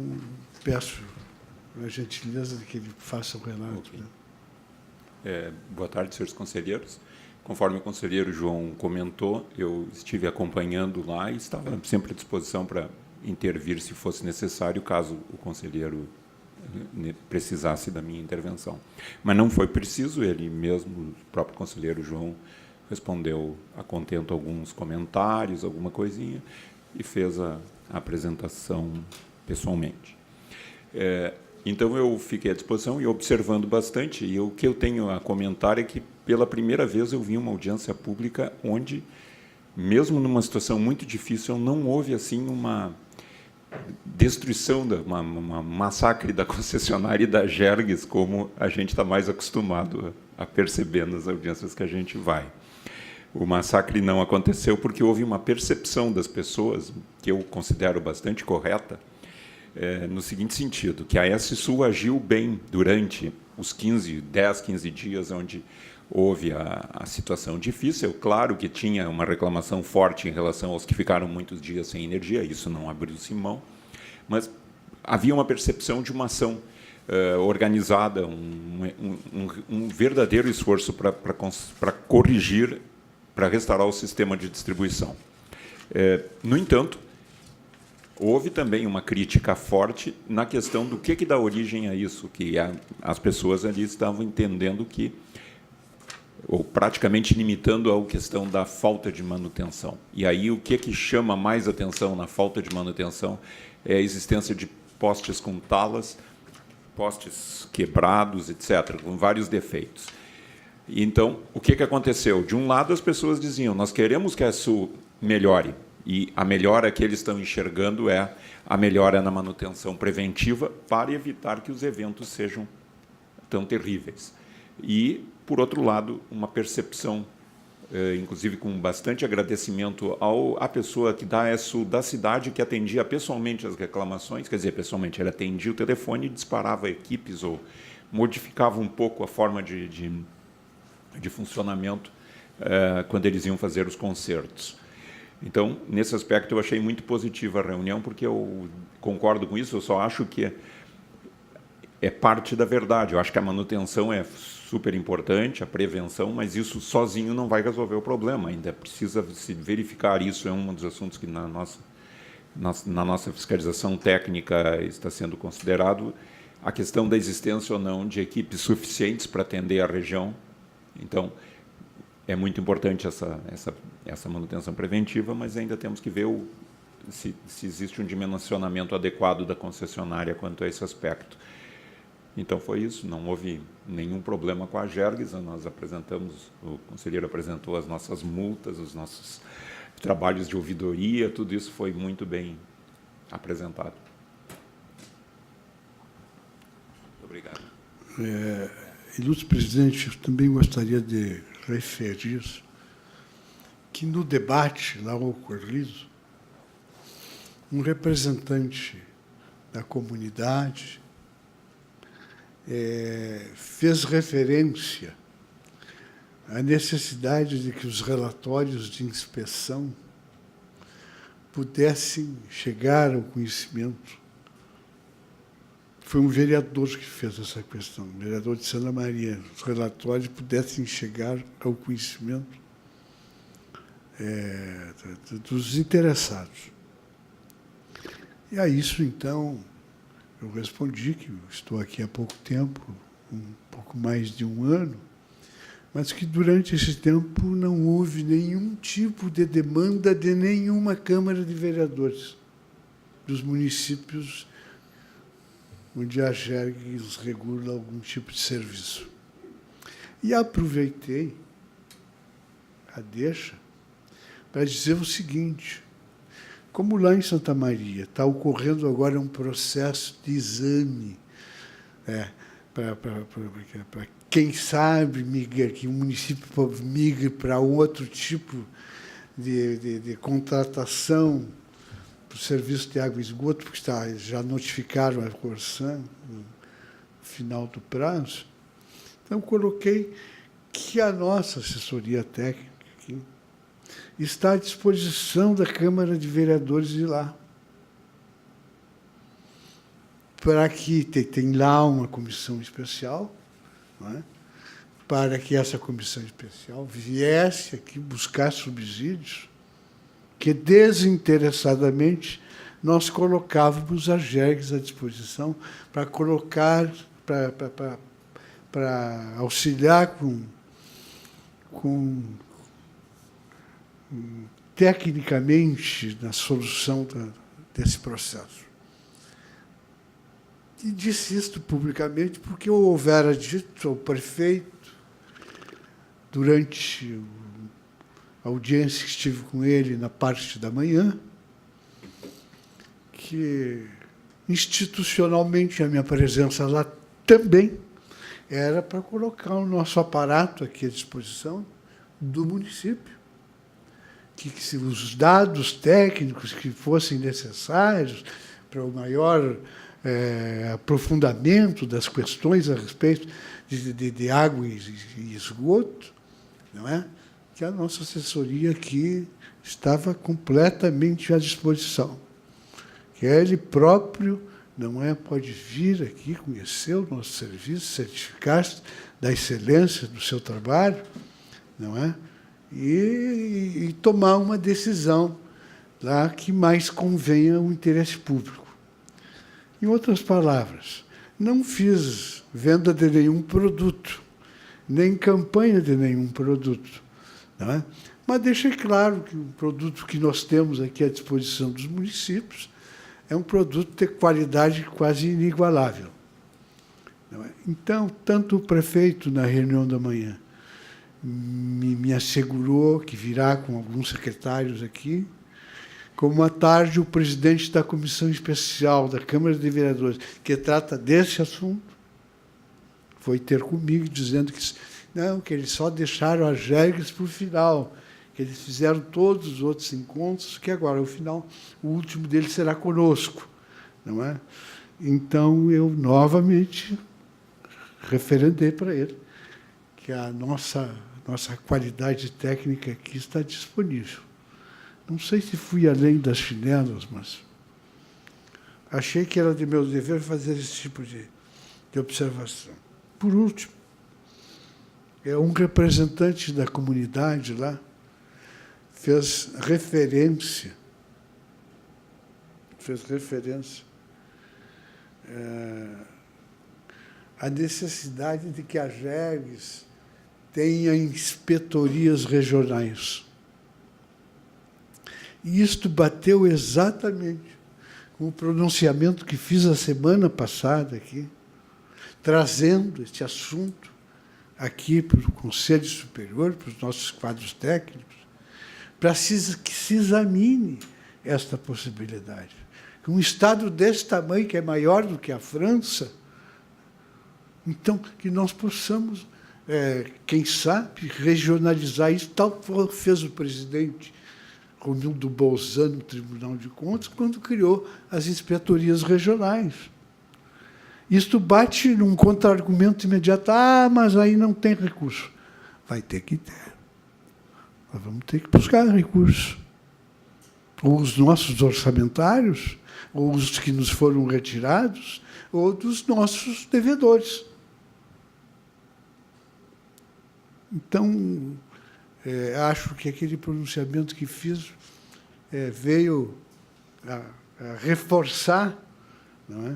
peço a gentileza de que ele faça o relato. Okay. Boa tarde, senhores conselheiros. Conforme o conselheiro João comentou, eu estive acompanhando lá e estava sempre à disposição para intervir se fosse necessário, caso o conselheiro precisasse da minha intervenção. Mas não foi preciso, ele mesmo, o próprio conselheiro João, respondeu a contento alguns comentários, alguma coisinha, e fez a apresentação pessoalmente. Então, eu fiquei à disposição e observando bastante, e o que eu tenho a comentar é que, pela primeira vez, eu vi uma audiência pública onde, mesmo numa situação muito difícil, não houve assim uma destruição, uma massacre da concessionária e da GERGS, como a gente está mais acostumado a perceber nas audiências que a gente vai. O massacre não aconteceu porque houve uma percepção das pessoas, que eu considero bastante correta, no seguinte sentido, que a S-Sul agiu bem durante os 10, 15 dias onde houve a situação difícil. Claro que tinha uma reclamação forte em relação aos que ficaram muitos dias sem energia, isso não abriu-se mão, mas havia uma percepção de uma ação organizada, um verdadeiro esforço para corrigir, para restaurar o sistema de distribuição. No entanto, houve também uma crítica forte na questão do que dá origem a isso, que as pessoas ali estavam entendendo que, ou praticamente limitando a questão da falta de manutenção. E aí o que chama mais atenção na falta de manutenção é a existência de postes com talas, postes quebrados, etc., com vários defeitos. Então, o que aconteceu? De um lado, as pessoas diziam, nós queremos que a SU melhore, e a melhora que eles estão enxergando é a melhora na manutenção preventiva para evitar que os eventos sejam tão terríveis. E, por outro lado, uma percepção, inclusive com bastante agradecimento à pessoa que da SU da cidade, que atendia pessoalmente as reclamações, quer dizer, pessoalmente, ele atendia o telefone e disparava equipes ou modificava um pouco a forma de funcionamento quando eles iam fazer os concertos. Então, nesse aspecto, eu achei muito positiva a reunião, porque eu concordo com isso, eu só acho que é parte da verdade. Eu acho que a manutenção é super importante, a prevenção, mas isso sozinho não vai resolver o problema. Ainda precisa se verificar isso, é um dos assuntos que na nossa fiscalização técnica está sendo considerado, a questão da existência ou não de equipes suficientes para atender a região. Então, é muito importante essa manutenção preventiva, mas ainda temos que ver se existe um dimensionamento adequado da concessionária quanto a esse aspecto. Então, foi isso, não houve nenhum problema com a Gerges, nós apresentamos, o conselheiro apresentou as nossas multas, os nossos trabalhos de ouvidoria, tudo isso foi muito bem apresentado. Muito obrigado. Ilustre presidente, eu também gostaria de referir que no debate lá ocorrido, um representante da comunidade fez referência à necessidade de que os relatórios de inspeção pudessem chegar ao conhecimento. Foi um vereador que fez essa questão, o vereador de Santa Maria. Os relatórios pudessem chegar ao conhecimento dos interessados. E a isso, então, eu respondi que eu estou aqui há pouco tempo, um pouco mais de um ano, mas que durante esse tempo não houve nenhum tipo de demanda de nenhuma Câmara de Vereadores dos municípios onde a Gerges regula algum tipo de serviço. E aproveitei a deixa para dizer o seguinte: como lá em Santa Maria está ocorrendo agora um processo de exame, para quem sabe que o município migre para outro tipo de contratação para o serviço de água e esgoto, porque já notificaram a Corsan no final do prazo. Então, coloquei que a nossa assessoria técnica aqui está à disposição da Câmara de Vereadores de lá, para que tem lá uma comissão especial, não é? Para que essa comissão especial viesse aqui buscar subsídios que, desinteressadamente, nós colocávamos a Gerges à disposição para colocar, para auxiliar tecnicamente na solução desse processo. E disse isto publicamente porque eu houvera dito ao prefeito, durante a audiência que estive com ele na parte da manhã, que institucionalmente a minha presença lá também era para colocar o nosso aparato aqui à disposição do município, que se os dados técnicos que fossem necessários para o maior aprofundamento das questões a respeito de água e esgoto, não é? Que a nossa assessoria aqui estava completamente à disposição. Que ele próprio, não é, pode vir aqui conhecer o nosso serviço, certificar-se da excelência do seu trabalho, não é? E tomar uma decisão lá que mais convenha o interesse público. Em outras palavras, não fiz venda de nenhum produto, nem campanha de nenhum produto, não é? Mas deixei claro que o produto que nós temos aqui à disposição dos municípios é um produto de qualidade quase inigualável. Não é? Então, tanto o prefeito, na reunião da manhã, me assegurou que virá com alguns secretários aqui, como à tarde o presidente da comissão especial da Câmara de Vereadores, que trata desse assunto, foi ter comigo dizendo que não, que eles só deixaram as regras para o final, que eles fizeram todos os outros encontros, que agora, o final, o último deles será conosco, não é? Então, eu novamente referendei para ele que a nossa qualidade técnica aqui está disponível. Não sei se fui além das chinelas, mas achei que era de meu dever fazer esse tipo de observação. Por último, um representante da comunidade lá fez referência à necessidade de que a GERGS tenha inspetorias regionais. E isto bateu exatamente com o pronunciamento que fiz a semana passada aqui, trazendo este assunto aqui para o Conselho Superior, para os nossos quadros técnicos, para que se examine esta possibilidade. Um Estado desse tamanho, que é maior do que a França, então, que nós possamos, quem sabe, regionalizar isso, tal como fez o presidente Romildo Bolzano no Tribunal de Contas, quando criou as inspetorias regionais. Isto bate num contra-argumento imediato. Mas aí não tem recurso. Vai ter que ter. Nós vamos ter que buscar recursos. Ou os nossos orçamentários, ou os que nos foram retirados, ou dos nossos devedores. Então, acho que aquele pronunciamento que fiz veio a reforçar, não é?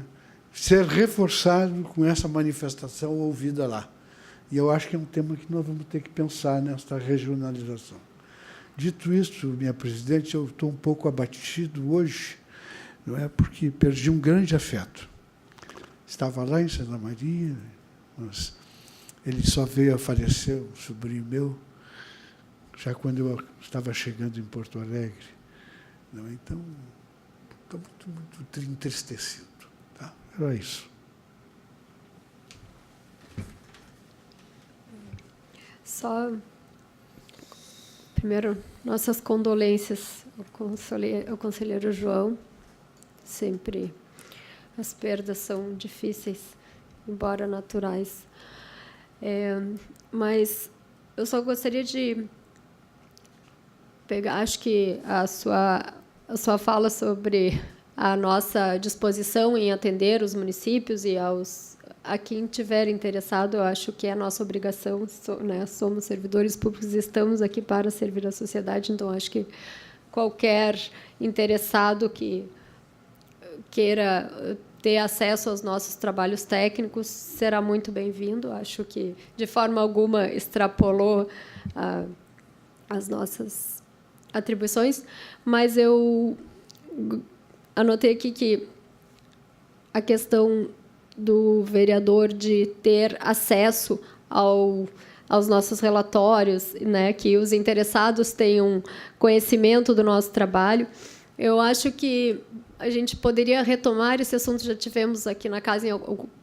Ser reforçado com essa manifestação ouvida lá. E eu acho que é um tema que nós vamos ter que pensar nesta regionalização. Dito isso, minha presidente, eu estou um pouco abatido hoje, não é? Porque perdi um grande afeto. Estava lá em Santa Maria, mas ele só veio a falecer, um sobrinho meu, já quando eu estava chegando em Porto Alegre. Não, então, estou muito entristecido. Tá? Era isso. Só, primeiro, nossas condolências ao conselheiro João. Sempre as perdas são difíceis, embora naturais. Mas eu só gostaria de pegar, acho que a sua fala sobre a nossa disposição em atender os municípios e a quem tiver interessado, eu acho que é a nossa obrigação, né? Somos servidores públicos e estamos aqui para servir a sociedade, então acho que qualquer interessado que queira ter acesso aos nossos trabalhos técnicos será muito bem-vindo. Acho que, de forma alguma, extrapolou as nossas atribuições, mas eu anotei aqui que a questão do vereador de ter acesso aos nossos relatórios, né, que os interessados tenham conhecimento do nosso trabalho. Eu acho que a gente poderia retomar esse assunto, já tivemos aqui na casa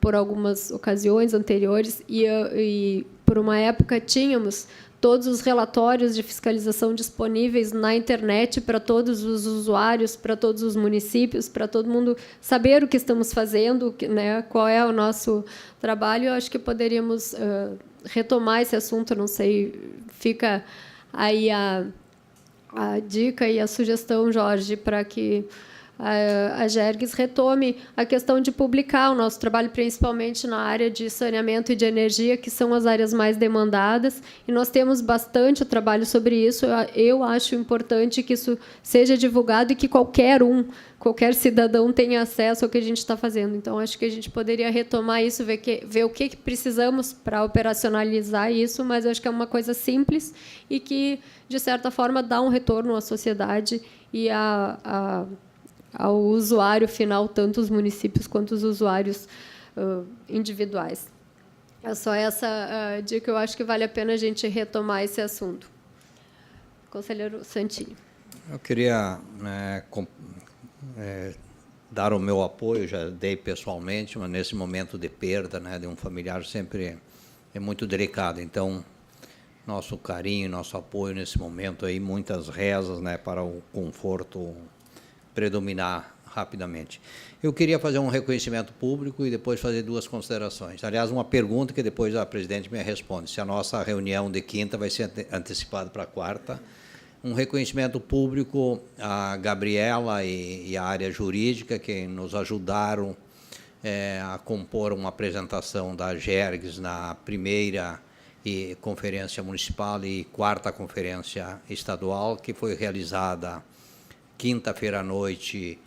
por algumas ocasiões anteriores, e por uma época tínhamos todos os relatórios de fiscalização disponíveis na internet para todos os usuários, para todos os municípios, para todo mundo saber o que estamos fazendo, né, qual é o nosso trabalho. Eu acho que poderíamos retomar esse assunto, não sei, fica aí a dica e a sugestão, Jorge, para que a Gergs retome a questão de publicar o nosso trabalho, principalmente na área de saneamento e de energia, que são as áreas mais demandadas, e nós temos bastante trabalho sobre isso. Eu acho importante que isso seja divulgado e que qualquer cidadão tenha acesso ao que a gente está fazendo. Então, acho que a gente poderia retomar isso, ver o que precisamos para operacionalizar isso, mas acho que é uma coisa simples e que, de certa forma, dá um retorno à sociedade e ao usuário final, tanto os municípios quanto os usuários individuais. É só essa dica que eu acho que vale a pena a gente retomar esse assunto. Conselheiro Santini. Eu queria dar o meu apoio, já dei pessoalmente, mas nesse momento de perda, né, de um familiar sempre é muito delicado. Então, nosso carinho, nosso apoio nesse momento aí, muitas rezas, né, para o conforto predominar rapidamente. Eu queria fazer um reconhecimento público e depois fazer 2 considerações. Aliás, uma pergunta que depois a presidente me responde, se a nossa reunião de quinta vai ser antecipada para quarta. Um reconhecimento público à Gabriela e à área jurídica, que nos ajudaram a compor uma apresentação da Gergs na primeira conferência municipal e 4ª conferência estadual, que foi realizada quinta-feira à noite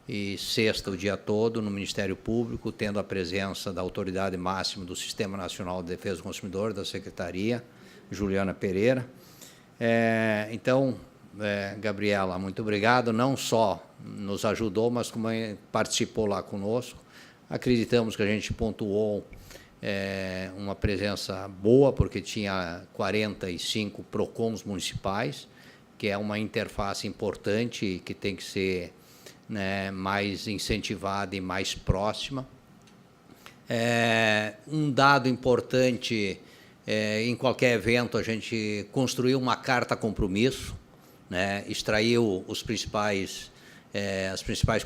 e sexta o dia todo no Ministério Público, tendo a presença da autoridade máxima do Sistema Nacional de Defesa do Consumidor, da Secretaria, Juliana Pereira. Então, Gabriela, muito obrigado. Não só nos ajudou, mas como participou lá conosco. Acreditamos que a gente pontuou uma presença boa, porque tinha 45 PROCONs municipais, que é uma interface importante e que tem que ser, né, mais incentivada e mais próxima. Um dado importante, em qualquer evento, a gente construiu uma carta compromisso, né, extraiu as principais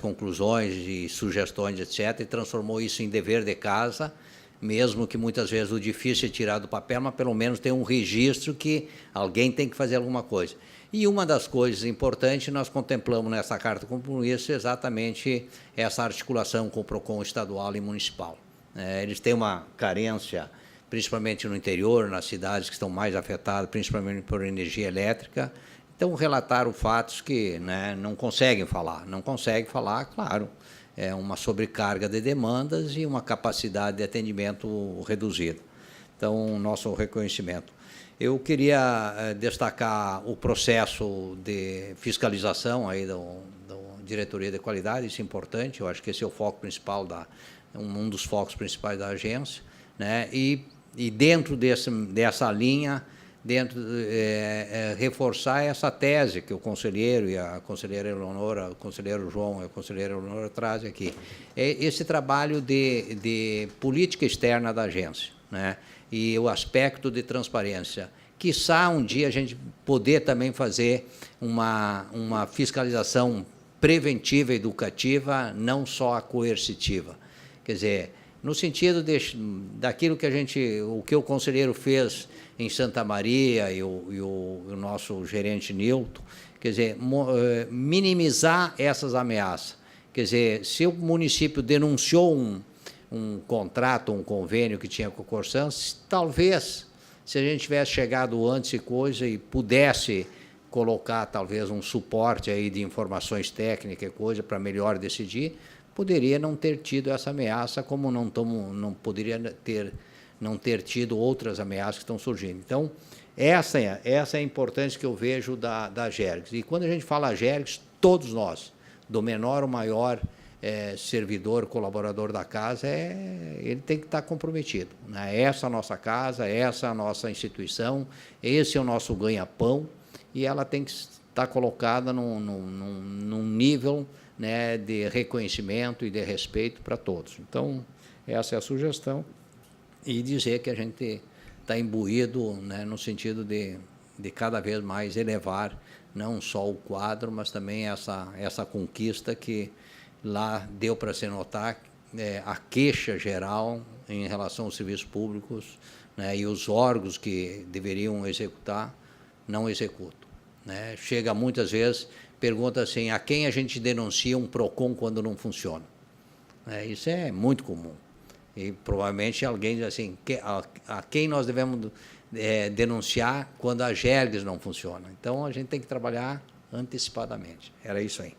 conclusões e sugestões, etc., e transformou isso em dever de casa, mesmo que muitas vezes o difícil é tirar do papel, mas pelo menos tem um registro que alguém tem que fazer alguma coisa. E uma das coisas importantes, nós contemplamos nessa carta de compromisso exatamente essa articulação com o PROCON estadual e municipal. Eles têm uma carência, principalmente no interior, nas cidades que estão mais afetadas, principalmente por energia elétrica. Então, relataram fatos que, né, não conseguem falar, claro, é uma sobrecarga de demandas e uma capacidade de atendimento reduzida. Então, nosso reconhecimento. Eu queria destacar o processo de fiscalização aí da Diretoria de Qualidade, isso é importante, eu acho que esse é o foco principal, um dos focos principais da agência, né? E dentro dessa linha, reforçar essa tese que o conselheiro e a conselheira Eleonora, o conselheiro João e a conselheira Eleonora trazem aqui. Esse trabalho de política externa da agência, né? E o aspecto de transparência. Quiçá um dia a gente poder também fazer uma fiscalização preventiva, educativa, não só a coercitiva. Quer dizer, no sentido daquilo que o que o conselheiro fez em Santa Maria e o nosso gerente Nilton, quer dizer, minimizar essas ameaças. Quer dizer, se o município denunciou um contrato, um convênio que tinha com o Corsan, talvez, se a gente tivesse chegado antes e pudesse colocar talvez um suporte aí de informações técnicas e coisa para melhor decidir, poderia não ter tido essa ameaça, como não poderia não ter tido outras ameaças que estão surgindo. Então, essa é a importância que eu vejo da Gergs. E quando a gente fala Gergs, todos nós, do menor ao maior servidor, colaborador da casa, ele tem que estar comprometido, né? Essa é a nossa casa, essa é a nossa instituição, esse é o nosso ganha-pão, e ela tem que estar colocada num nível, né, de reconhecimento e de respeito para todos. Então, essa é a sugestão, e dizer que a gente está imbuído, né, no sentido de cada vez mais elevar não só o quadro, mas também essa conquista que lá deu para se notar, a queixa geral em relação aos serviços públicos, né, e os órgãos que deveriam executar não executam, né? Chega muitas vezes pergunta assim, a quem a gente denuncia um PROCON quando não funciona? Isso é muito comum. E provavelmente alguém diz assim, a quem nós devemos denunciar quando a GERGS não funciona? Então, a gente tem que trabalhar antecipadamente. Era isso aí.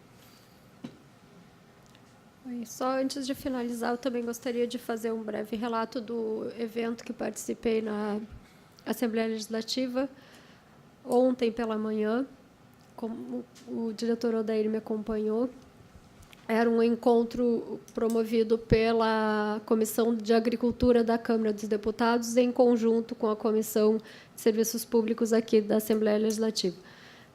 Só antes de finalizar, eu também gostaria de fazer um breve relato do evento que participei na Assembleia Legislativa ontem pela manhã, como o diretor Odair me acompanhou. Era um encontro promovido pela Comissão de Agricultura da Câmara dos Deputados, em conjunto com a Comissão de Serviços Públicos aqui da Assembleia Legislativa.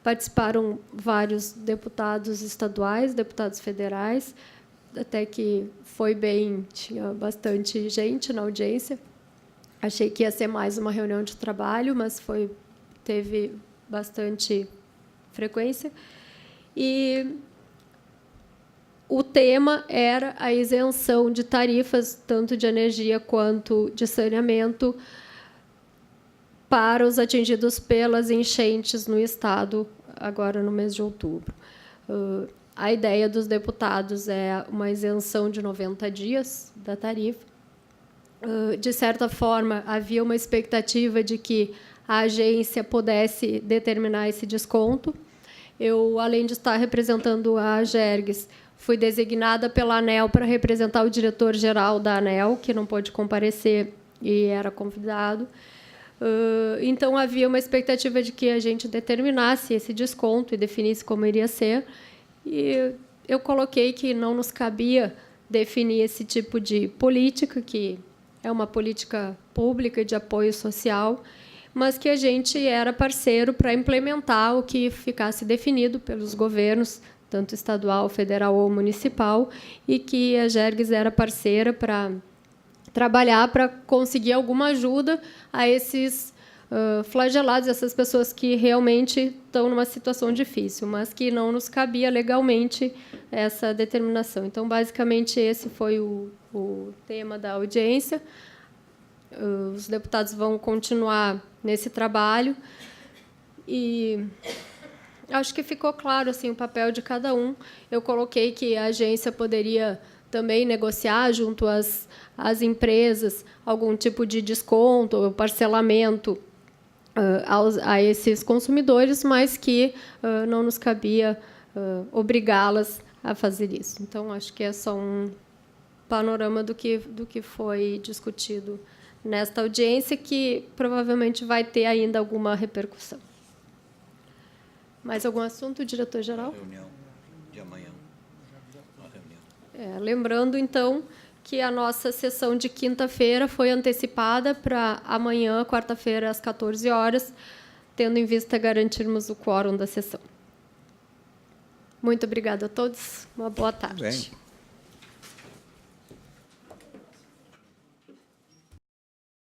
Participaram vários deputados estaduais, deputados federais, até que foi bem, tinha bastante gente na audiência. Achei que ia ser mais uma reunião de trabalho, mas teve bastante frequência. E o tema era a isenção de tarifas, tanto de energia quanto de saneamento, para os atingidos pelas enchentes no Estado, agora no mês de outubro. A ideia dos deputados é uma isenção de 90 dias da tarifa. De certa forma, havia uma expectativa de que a agência pudesse determinar esse desconto. Eu, além de estar representando a GERGS, fui designada pela ANEEL para representar o diretor-geral da ANEEL, que não pôde comparecer e era convidado. Então, havia uma expectativa de que a gente determinasse esse desconto e definisse como iria ser. E eu coloquei que não nos cabia definir esse tipo de política, que é uma política pública de apoio social, mas que a gente era parceiro para implementar o que ficasse definido pelos governos, tanto estadual, federal ou municipal, e que a GERGS era parceira para trabalhar para conseguir alguma ajuda a esses flagelados, essas pessoas que realmente estão numa situação difícil, mas que não nos cabia legalmente essa determinação. Então, basicamente, esse foi o tema da audiência. Os deputados vão continuar nesse trabalho e acho que ficou claro assim, o papel de cada um. Eu coloquei que a agência poderia também negociar junto às empresas algum tipo de desconto ou parcelamento a esses consumidores, mas que não nos cabia obrigá-las a fazer isso. Então, acho que é só um panorama do que foi discutido nesta audiência, que provavelmente vai ter ainda alguma repercussão. Mais algum assunto, diretor-geral? Reunião de amanhã. Lembrando, então, que a nossa sessão de quinta-feira foi antecipada para amanhã, quarta-feira, às 14 horas, tendo em vista garantirmos o quórum da sessão. Muito obrigada a todos. Uma boa tarde. Bem.